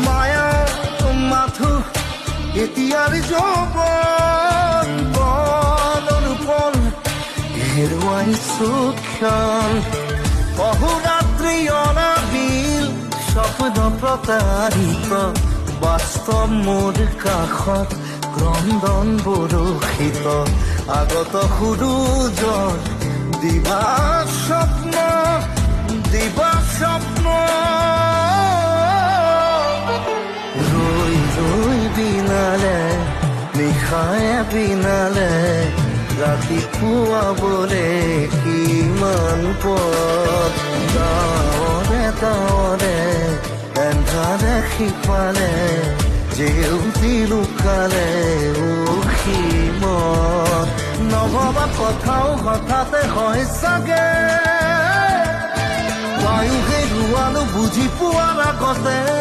মায়া মাথো এতিয়াৰ যৌৱন বলৰ পল হেৰুৱাইছো ক্ষণ বহুৰাত্ৰি অনাবিল স্বপ্ন প্ৰতাৰিত বাস্তৱ মোৰ কাষত ক্ৰন্দন বৰষিত আগত সূৰুজৰ দিবা স্বপ্ন ৰৈ বিনালে নিশায়ে বিনালে ৰাতিপুৱাবলে কিমান পথ গাঁৱৰে এন্ধাৰে সিপালে জেউতি লুকালে অসীমত নভবা কথাও হঠাতে হয় চাগে বায়ু হেৰুৱালো বুজি পোৱাৰ আগতে